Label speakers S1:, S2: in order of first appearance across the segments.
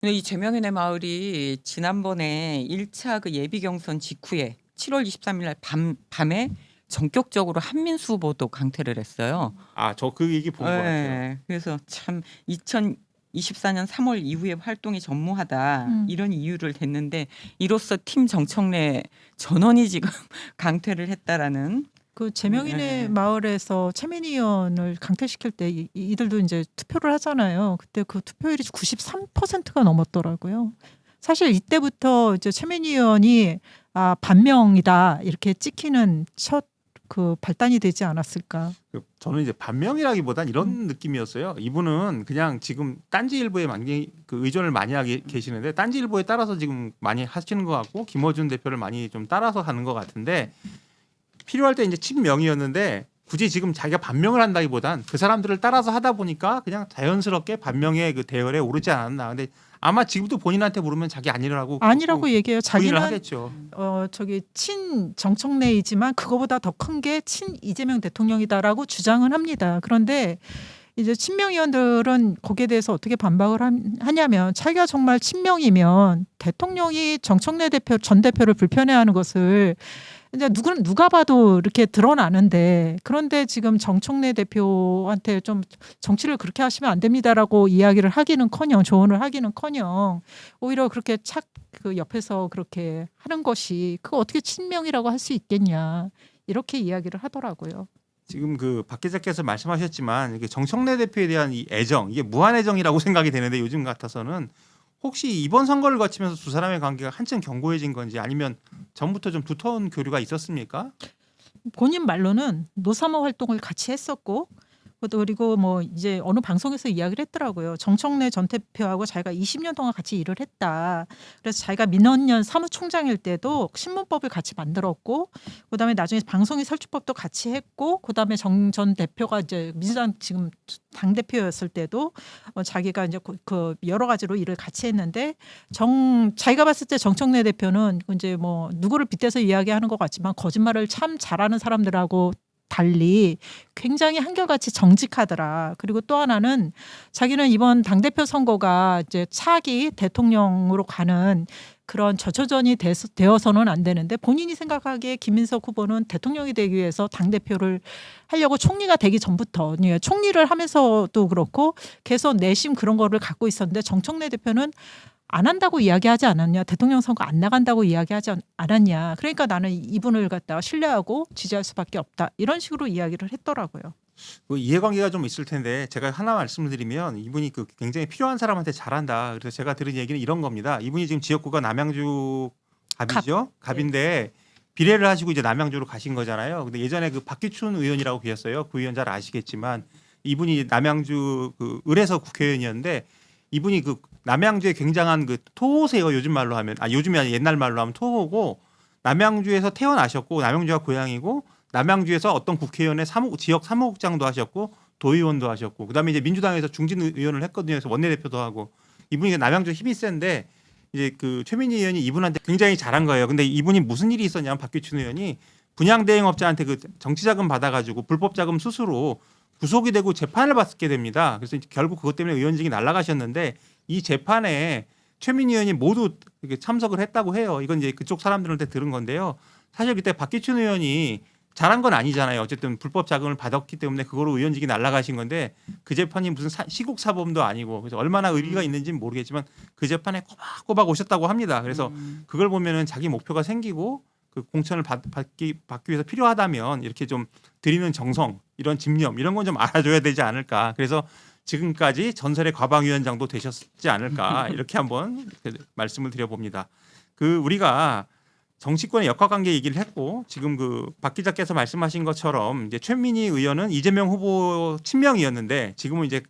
S1: 근데 이 제명인의 마을이 지난번에 1차 그 예비 경선 직후에 7월 23일 날 밤에 전격적으로 한민수 후보도 강퇴를 했어요.
S2: 아, 저 그 얘기 본 것 같아요.
S1: 예. 그래서 참 2024년 3월 이후에 활동이 전무하다
S3: 음.
S1: 이런 이유를 댔는데 이로써 팀 정청래 전원이 지금 강퇴를 했다라는.
S3: 그 제명인의
S1: 예.
S3: 마을에서 최민희 의원을 강퇴시킬 때 이들도 이제 투표를 하잖아요. 그때 그 투표율이 93%가 넘었더라고요. 사실 이때부터 이제 최민희 의원이 반명이다 이렇게 찍히는 첫 그 발단이 되지 않았을까.
S2: 저는 이제 반명이라기보단 이런 느낌이었어요. 이분은 그냥 지금 딴지일보에 많이 그 의존을 많이 하게 계시는데 딴지일보에 따라서 지금 많이 하시는 것 같고 김어준 대표를 많이 좀 따라서 하는 것 같은데 필요할 때 이제 친명이었는데 굳이 지금 자기가 반명을 한다기보단 그 사람들을 따라서 하다 보니까 그냥 자연스럽게 반명의 그 대열에 오르지 않았나. 근데 아마 지금도 본인한테 물으면 자기 아니라고
S3: 얘기해요.
S2: 부인을
S3: 자기는
S2: 하겠죠.
S3: 저기 친 정청래이지만 그거보다 더 큰 게 친 이재명 대통령이다라고 주장은 합니다. 그런데 이제 친명 의원들은 거기에 대해서 어떻게 반박을 하냐면 자기가 정말 친명이면 대통령이 정청래 전 대표를 불편해하는 것을 이제 누가 봐도 이렇게 드러나는데, 그런데 지금 정청래 대표한테 좀 정치를 그렇게 하시면 안 됩니다라고 이야기를 하기는커녕 조언을 하기는커녕 오히려 그렇게 그 옆에서 그렇게 하는 것이 그거 어떻게 친명이라고 할 수 있겠냐 이렇게 이야기를 하더라고요.
S2: 지금 그 박 기자께서 말씀하셨지만 이게 정청래 대표에 대한 이 애정 이게 무한 애정이라고 생각이 되는데 요즘 같아서는 혹시 이번 선거를 거치면서 두 사람의 관계가 한층 견고해진 건지 아니면 전부터 좀 두터운 교류가 있었습니까?
S3: 본인 말로는 노사모 활동을 같이 했었고, 그리고 뭐 이제 어느 방송에서 이야기를 했더라고요. 정청래 전 대표하고 자기가 20년 동안 같이 일을 했다. 그래서 자기가 민원연 사무총장일 때도 신문법을 같이 만들었고, 그다음에 나중에 방송인 설치법도 같이 했고, 그다음에 정 전 대표가 이제 민주당 지금 당 대표였을 때도 자기가 이제 그 여러 가지로 일을 같이 했는데, 자기가 봤을 때 정청래 대표는 이제 뭐 누구를 빗대서 이야기하는 것 같지만 거짓말을 참 잘하는 사람들하고 달리 굉장히 한결같이 정직하더라. 그리고 또 하나는 자기는 이번 당대표 선거가 이제 차기 대통령으로 가는 그런 저초전이 되어서는 안 되는데, 본인이 생각하기에 김민석 후보는 대통령이 되기 위해서 당대표를 하려고 총리가 되기 전부터 총리를 하면서도 그렇고 계속 내심 그런 거를 갖고 있었는데, 정청래 대표는 안 한다고 이야기하지 않았냐, 대통령 선거 안 나간다고 이야기하지 않았냐, 그러니까 나는 이분을 갖다가 신뢰하고 지지할 수밖에 없다, 이런 식으로 이야기를 했더라고요.
S2: 그 이해관계가 좀 있을 텐데 제가 하나 말씀을 드리면 이분이 그 굉장히 필요한 사람한테 잘한다. 그래서 제가 들은 얘기는 이런 겁니다. 이분이 지금 지역구가 남양주 갑이죠. 갑인데 비례를 하시고 이제 남양주로 가신 거잖아요. 근데 예전에 그 박기춘 의원이라고 계셨어요. 그 의원 잘 아시겠지만 이분이 남양주 그 을에서 국회의원이었는데 이분이 그 남양주에 굉장한 그 토호세요. 요즘 말로 하면 요즘이 아니라 옛날 말로 하면 토호고 남양주에서 태어나셨고 남양주가 고향이고 남양주에서 어떤 국회의원의 지역 사무국장도 하셨고 도의원도 하셨고 그다음에 이제 민주당에서 중진 의원을 했거든요. 그래서 원내대표도 하고 이분이 남양주 힘이 센데 이제 그 최민희 의원이 이분한테 굉장히 잘한 거예요. 근데 이분이 무슨 일이 있었냐면 박규춘 의원이 분양대행업자한테 그 정치자금 받아가지고 불법자금 수수로 구속이 되고 재판을 받게 됩니다. 그래서 결국 그것 때문에 의원직이 날아가셨는데 이 재판에 최민희 의원이 모두 참석을 했다고 해요. 이건 이제 그쪽 사람들한테 들은 건데요. 사실 그때 박기춘 의원이 잘한 건 아니잖아요. 어쨌든 불법 자금을 받았기 때문에 그거로 의원직이 날아가신 건데 그 재판이 무슨 시국 사범도 아니고 그래서 얼마나 의리가 있는지는 모르겠지만 그 재판에 꼬박꼬박 오셨다고 합니다. 그래서 그걸 보면은 자기 목표가 생기고 그 공천을 받기 위해서 필요하다면 이렇게 좀 드리는 정성, 이런 집념 이런 건 좀 알아줘야 되지 않을까. 그래서 지금까지 전설의 과방위원장도 되셨지 않을까 이렇게 한번 말씀을 드려봅니다. 그 우리가 정치권의 역학관계 얘기를 했고 지금 그 박 기자께서 말씀하신 것처럼 이제 최민희 의원은 이재명 후보 친명이었는데 지금은 이제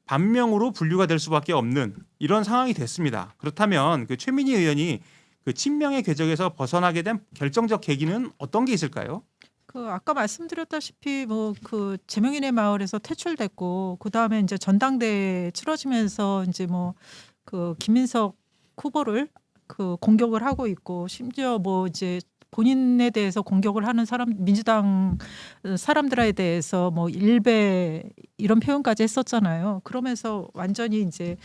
S2: 반명으로 분류가 될 수밖에 없는 이런 상황이 됐습니다. 그렇다면 그 최민희 의원이 그 친명의 궤적에서 벗어나게 된 결정적 계기는 어떤 게 있을까요?
S3: 그 아까 말씀드렸다시피 뭐 그 제명인의 마을에서 퇴출됐고, 그 다음에 이제 전당대회 치러지면서 이제 뭐 그 김민석 후보를 그 공격을 하고 있고, 심지어 뭐 이제 본인에 대해서 공격을 하는 민주당 사람들에 대해서 뭐 일배 이런 표현까지 했었잖아요. 그러면서 완전히 이제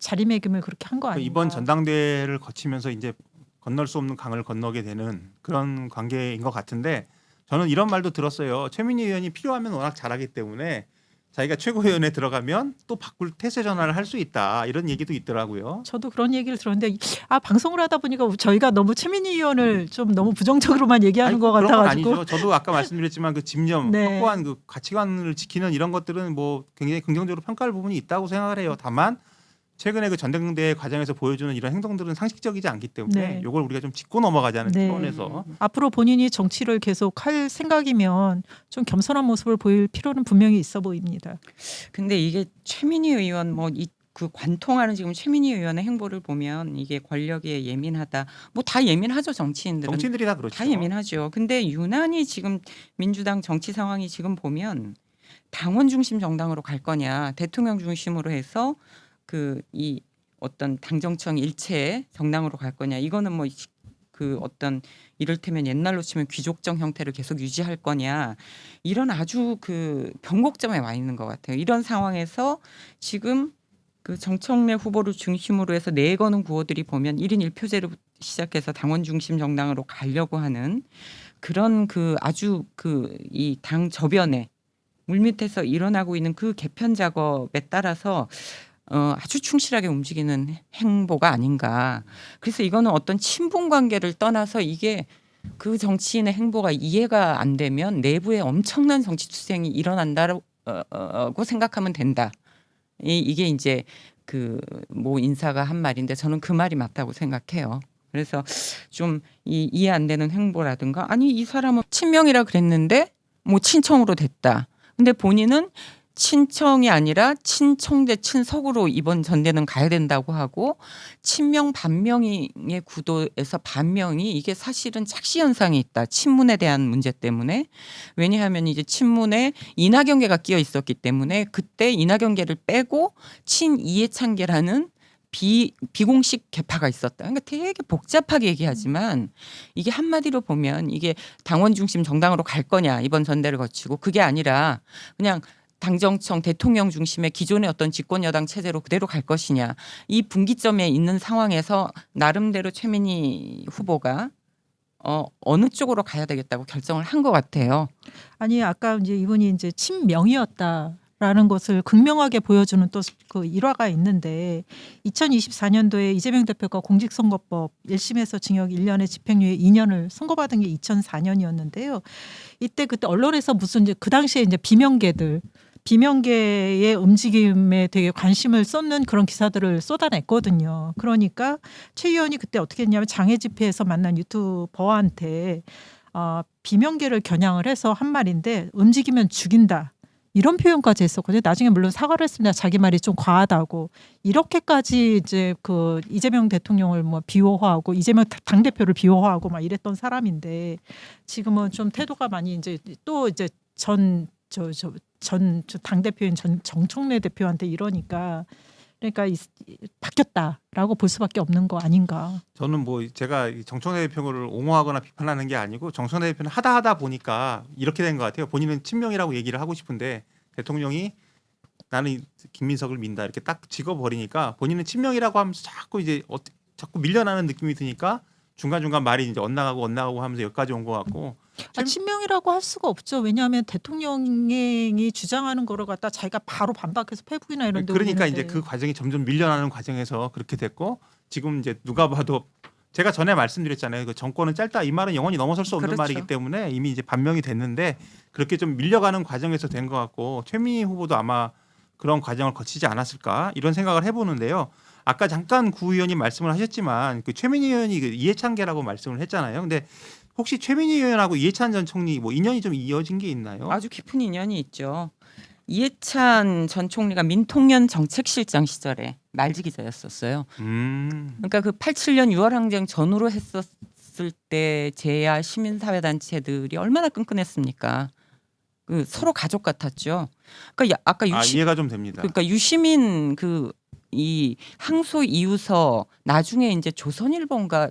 S3: 자리매김을 그렇게 한 거 아닌가.
S2: 이번 전당대회를 거치면서 이제 건널 수 없는 강을 건너게 되는 그런 관계인 것 같은데 저는 이런 말도 들었어요. 최민희 의원이 필요하면 워낙 잘하기 때문에 자기가 최고위원회 들어가면 또 바꿀 태세 전환을 할 수 있다 이런 얘기도 있더라고요.
S3: 저도 그런 얘기를 들었는데 방송을 하다 보니까 저희가 너무 최민희 의원을 좀 너무 부정적으로만 얘기하는 것
S2: 그런 건
S3: 같아가지고.
S2: 아니죠. 저도 아까 말씀드렸지만 그 집념,
S3: 네.
S2: 확고한 그 가치관을 지키는 이런 것들은 뭐 굉장히 긍정적으로 평가할 부분이 있다고 생각을 해요. 다만 최근에 그 전당대회 과정에서 보여주는 이런 행동들은 상식적이지 않기 때문에
S3: 네.
S2: 이걸 우리가 좀 짚고 넘어가자는
S3: 네.
S2: 차원에서
S3: 앞으로 본인이 정치를 계속 할 생각이면 좀 겸손한 모습을 보일 필요는 분명히 있어 보입니다.
S1: 근데 이게 최민희 의원 그 관통하는 지금 최민희 의원의 행보를 보면 이게 권력에 예민하다. 뭐 다 예민하죠 정치인들은.
S2: 정치인들이 다 그렇죠.
S1: 다 예민하죠. 근데 유난히 지금 민주당 정치 상황이 지금 보면 당원 중심 정당으로 갈 거냐, 대통령 중심으로 해서 이 어떤 당정청 일체의 정당으로 갈 거냐. 이거는 뭐 그 어떤 이를테면 옛날로 치면 귀족정 형태를 계속 유지할 거냐. 이런 아주 그 변곡점에 와 있는 것 같아요. 이런 상황에서 지금 그 정청래 후보를 중심으로 해서 내거는 구호들이 보면 1인 1표제로 시작해서 당원 중심 정당으로 가려고 하는 그런 그 아주 그 이 당 저변에 물밑에서 일어나고 있는 그 개편 작업에 따라서 아주 충실하게 움직이는 행보가 아닌가. 그래서 이거는 어떤 친분 관계를 떠나서 이게 그 정치인의 행보가 이해가 안 되면 내부에 엄청난 정치 투쟁이 일어난다고 생각하면 된다. 이게 이제 그 모 인사가 한 말인데 저는 그 말이 맞다고 생각해요. 그래서 좀 이해 안 되는 행보라든가 아니 이 사람은 친명이라 그랬는데 뭐 친청으로 됐다. 근데 본인은 친청이 아니라 친청 대 친석으로 이번 전대는 가야 된다고 하고 친명 반명의 구도에서 반명이 이게 사실은 착시 현상이 있다. 친문에 대한 문제 때문에. 왜냐하면 이제 친문에 이낙연계가 끼어 있었기 때문에 그때 이낙연계를 빼고 친이해찬계라는 비공식 계파가 있었다. 그러니까 되게 복잡하게 얘기하지만 이게 한마디로 보면 이게 당원 중심 정당으로 갈 거냐 이번 전대를 거치고 그게 아니라 그냥 당정청 대통령 중심의 기존의 어떤 집권 여당 체제로 그대로 갈 것이냐. 이 분기점에 있는 상황에서 나름대로 최민희 후보가 어느 쪽으로 가야 되겠다고 결정을 한 것 같아요.
S3: 아니 아까 이제 이분이 이제 친명이었다라는 것을 극명하게 보여주는 또 그 일화가 있는데 2024년도에 이재명 대표가 공직선거법 1심에서 징역 1년에 집행유예 2년을 선고받은 게 2004년이었는데요. 그때 언론에서 무슨 이제 그 당시에 이제 비명계의 움직임에 되게 관심을 쏟는 그런 기사들을 쏟아냈거든요. 그러니까 최 의원이 그때 어떻게 했냐면 장애 집회에서 만난 유튜버한테 비명계를 겨냥을 해서 한 말인데 움직이면 죽인다. 이런 표현까지 했었거든요. 나중에 물론 사과를 했습니다. 자기 말이 좀 과하다고. 이렇게까지 이제 그 이재명 대통령을 뭐 비호하고 이재명 당대표를 비호하고 막 이랬던 사람인데 지금은 좀 태도가 많이 이제 또 이제 전 당대표인 정청래 대표한테 이러니까 그러니까 바뀌었다라고 볼 수밖에 없는 거 아닌가.
S2: 저는 뭐 제가 정청래 대표를 옹호하거나 비판하는 게 아니고 정청래 대표는 하다 보니까 이렇게 된 것 같아요. 본인은 친명이라고 얘기를 하고 싶은데 대통령이 나는 김민석을 민다 이렇게 딱 찍어버리니까 본인은 친명이라고 하면서 자꾸 밀려나는 느낌이 드니까 중간중간 말이 이제 엇나가고 하면서 여기까지 온 것 같고.
S3: 친명이라고 할 수가 없죠. 왜냐하면 대통령이 주장하는 거를 갖다 자기가 바로 반박해서 페북이나 이런 데
S2: 그러니까
S3: 올리는데.
S2: 이제 그 과정이 점점 밀려나는 과정에서 그렇게 됐고 지금 이제 누가 봐도 제가 전에 말씀드렸잖아요. 그 정권은 짧다 이 말은 영원히 넘어설 수 없는
S1: 그렇죠.
S2: 말이기 때문에 이미 이제 반명이 됐는데 그렇게 좀 밀려가는 과정에서 된 것 같고 최민희 후보도 아마 그런 과정을 거치지 않았을까 이런 생각을 해보는데요. 아까 잠깐 구 의원님 말씀을 하셨지만 그 최민희 의원이 그 이해찬계라고 말씀을 했잖아요. 근데 혹시 최민희 의원하고 이해찬 전 총리 뭐 인연이 좀 이어진 게 있나요?
S1: 아주 깊은 인연이 있죠. 이해찬 전 총리가 민통년 정책실장 시절에 말지 기자였었어요. 그러니까 그 87년 6월 항쟁 전후로 했었을 때 제야 시민사회단체들이 얼마나 끈끈했습니까? 그 서로 가족 같았죠. 그러니까 아까
S2: 이해가 좀 됩니다.
S1: 그러니까 유시민 이 항소 이유서 나중에 이제 조선일보인가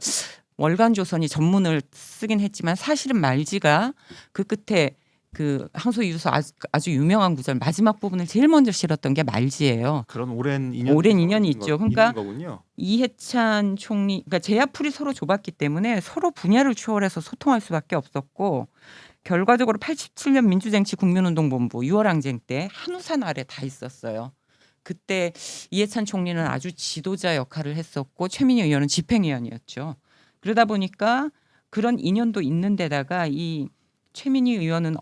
S1: 월간조선이 전문을 쓰긴 했지만 사실은 말지가 그 끝에 그 항소이유서 아주 유명한 구절 마지막 부분을 제일 먼저 실었던 게 말지예요.
S2: 그런 오랜 인연
S1: 오랜 인연이 있죠. 그러니까
S2: 있는 거군요.
S1: 이해찬 총리, 그러니까 제야풀이 서로 좁았기 때문에 서로 분야를 초월해서 소통할 수밖에 없었고 결과적으로 87년 민주정치국민운동본부 6월 항쟁 때 한우산 아래 다 있었어요. 그때 이해찬 총리는 아주 지도자 역할을 했었고 최민희 의원은 집행위원이었죠. 그러다 보니까 그런 인연도 있는 데다가 이 최민희 의원은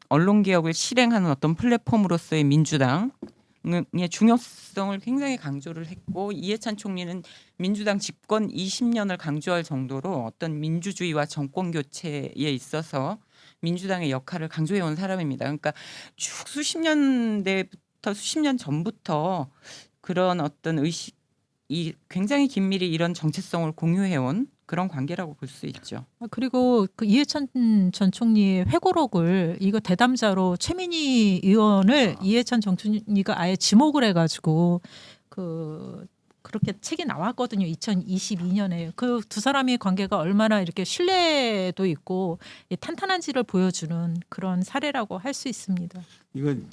S1: 언론 개혁을 실행하는 어떤 플랫폼으로서의 민주당의 중요성을 굉장히 강조를 했고 이해찬 총리는 민주당 집권 20년을 강조할 정도로 어떤 민주주의와 정권 교체에 있어서 민주당의 역할을 강조해 온 사람입니다. 그러니까 쭉 수십 년대부터 수십 년 전부터 그런 어떤 의식이 굉장히 긴밀히 이런 정체성을 공유해 온 그런 관계라고 볼 수 있죠.
S3: 그리고 그 이해찬 전 총리의 회고록을 이거 대담자로 최민희 의원을 이해찬 전 총리가 아예 지목을 해가지고 그렇게 책이 나왔거든요. 2022년에 그 두 사람의 관계가 얼마나 이렇게 신뢰도 있고 탄탄한지를 보여주는 그런 사례라고 할 수 있습니다.
S2: 이건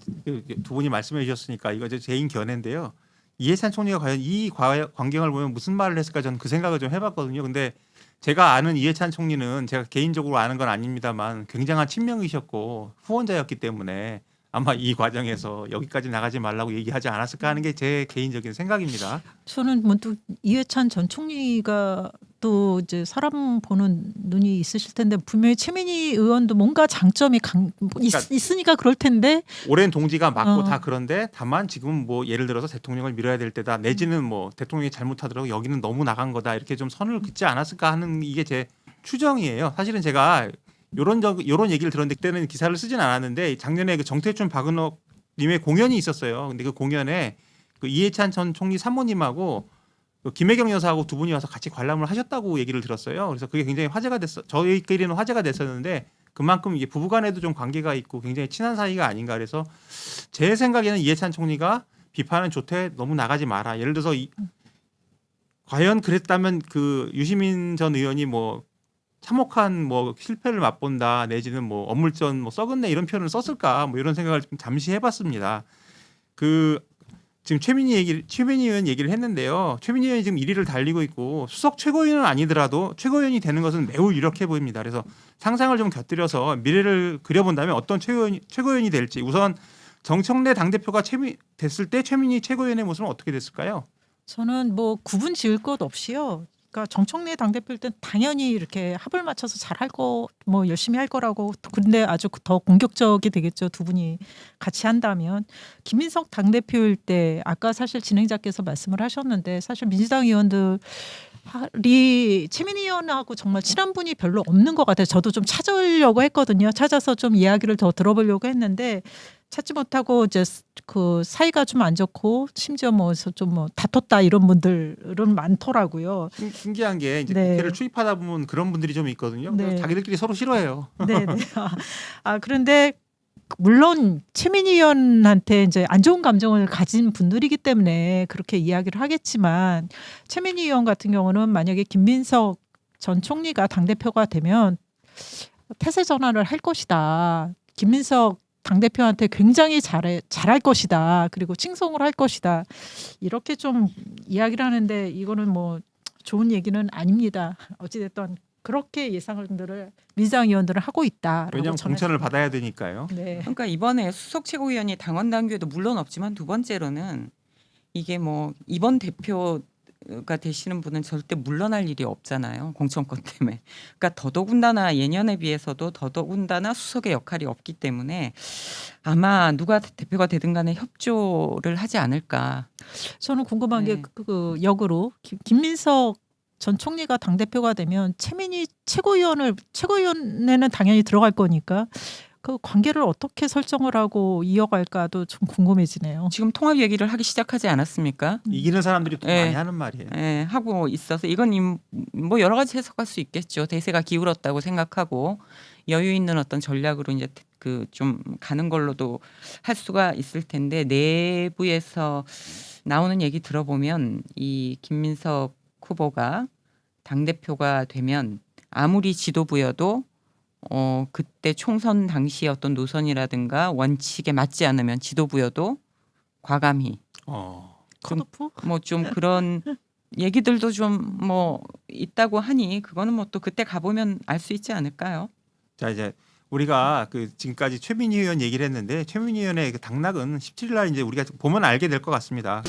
S2: 두 분이 말씀해 주셨으니까 이거 제 개인 견해인데요. 이해찬 총리가 과연 이 광경을 보면 무슨 말을 했을까 저는 그 생각을 좀 해봤거든요. 근데 제가 아는 이해찬 총리는 제가 개인적으로 아는 건 아닙니다만 굉장한 친명이셨고 후원자였기 때문에 아마 이 과정에서 여기까지 나가지 말라고 얘기하지 않았을까 하는 게 제 개인적인 생각입니다.
S3: 저는 문득 이해찬 전 총리가 또 이제 사람 보는 눈이 있으실 텐데 분명히 최민희 의원도 뭔가 장점이 있으니까 그럴 텐데
S2: 오랜 동지가 맞고 다 그런데 다만 지금 뭐 예를 들어서 대통령을 밀어야 될 때다 내지는 뭐 대통령이 잘못하더라도 여기는 너무 나간 거다 이렇게 좀 선을 긋지 않았을까 하는 이게 제 추정이에요. 사실은 제가 요런 얘기를 들었는데 그때는 기사를 쓰진 않았는데 작년에 그 정태춘 박은옥 님의 공연이 있었어요. 근데 그 공연에 그 이해찬 전 총리 사모님하고 그 김혜경 여사하고 두 분이 와서 같이 관람을 하셨다고 얘기를 들었어요. 그래서 그게 굉장히 화제가 됐어. 저희끼리는 화제가 됐었는데 그만큼 이게 부부간에도 좀 관계가 있고 굉장히 친한 사이가 아닌가. 그래서 제 생각에는 이해찬 총리가 비판은 좋대 너무 나가지 마라. 예를 들어서 과연 그랬다면 그 유시민 전 의원이 뭐 참혹한 뭐 실패를 맛본다 내지는 뭐 어물전 뭐 썩은 내 이런 표현을 썼을까 뭐 이런 생각을 좀 잠시 해봤습니다. 지금 최민희 의원 얘기를 했는데요. 최민희 의원이 지금 1위를 달리고 있고 수석 최고위원은 아니더라도 최고위원이 되는 것은 매우 유력해 보입니다. 그래서 상상을 좀 곁들여서 미래를 그려본다면 어떤 최고위원이 될지 우선 정청래 당대표가 됐을 때 최민희 최고위원의 모습은 어떻게 됐을까요?
S3: 저는 뭐 구분 지을 것 없이요. 그러니까 정청래 당대표일 땐 당연히 이렇게 합을 맞춰서 잘할 거 뭐 열심히 할 거라고 근데 아주 더 공격적이 되겠죠. 두 분이 같이 한다면 김민석 당대표일 때 아까 사실 진행자께서 말씀을 하셨는데 사실 민주당 의원들이 최민희 의원하고 정말 친한 분이 별로 없는 것 같아요. 저도 좀 찾으려고 했거든요. 찾아서 좀 이야기를 더 들어보려고 했는데 찾지 못하고 이제 그 사이가 좀 안 좋고 심지어 좀 다퉜다 이런 분들은 많더라고요.
S2: 신기한 게 이제
S3: 네.
S2: 국회를 출입하다 보면 그런 분들이 좀 있거든요.
S3: 네.
S2: 자기들끼리 서로 싫어해요.
S3: 네. 그런데 물론 최민희 의원한테 이제 안 좋은 감정을 가진 분들이기 때문에 그렇게 이야기를 하겠지만 최민희 의원 같은 경우는 만약에 김민석 전 총리가 당대표가 되면 태세 전환을 할 것이다. 김민석 당대표한테 굉장히 잘할 것이다. 그리고 칭송을 할 것이다. 이렇게 좀 이야기를 하는데 이거는 뭐 좋은 얘기는 아닙니다. 어찌됐든 그렇게 예상들을 민주당 의원들은 하고 있다.
S2: 왜냐하면 공천을 받아야 되니까요.
S3: 네.
S1: 그러니까 이번에 수석 최고위원이 당원 당규에도 물론 없지만 두 번째로는 이게 뭐 이번 대표가 되시는 분은 절대 물러날 일이 없잖아요. 공천권 때문에. 그러니까 더더군다나 예년에 비해서도 더더군다나 수석의 역할이 없기 때문에 아마 누가 대표가 되든 간에 협조를 하지 않을까.
S3: 저는 궁금한
S1: 네.
S3: 게 그 역으로 김민석 전 총리가 당대표가 되면 최민희 최고위원회는 당연히 들어갈 거니까 그 관계를 어떻게 설정을 하고 이어갈까도 좀 궁금해지네요.
S1: 지금 통합 얘기를 하기 시작하지 않았습니까?
S2: 이기는 사람들이 또
S1: 네.
S2: 많이 하는 말이에요.
S1: 예, 하고 있어서 이건 뭐 여러 가지 해석할 수 있겠죠. 대세가 기울었다고 생각하고 여유 있는 어떤 전략으로 이제 그 좀 가는 걸로도 할 수가 있을 텐데 내부에서 나오는 얘기 들어보면 이 김민석 후보가 당대표가 되면 아무리 지도부여도 그때 총선 당시의 어떤 노선이라든가 원칙에 맞지 않으면 지도부여도 과감히
S3: 컷오프?
S1: 뭐 좀 그런 얘기들도 좀 뭐 있다고 하니 그거는 뭐 또 그때 가보면 알 수 있지 않을까요?
S2: 자 이제 우리가 그 지금까지 최민희 의원 얘기를 했는데 최민희 의원의 그 당락은 17일 날 이제 우리가 보면 알게 될 것 같습니다.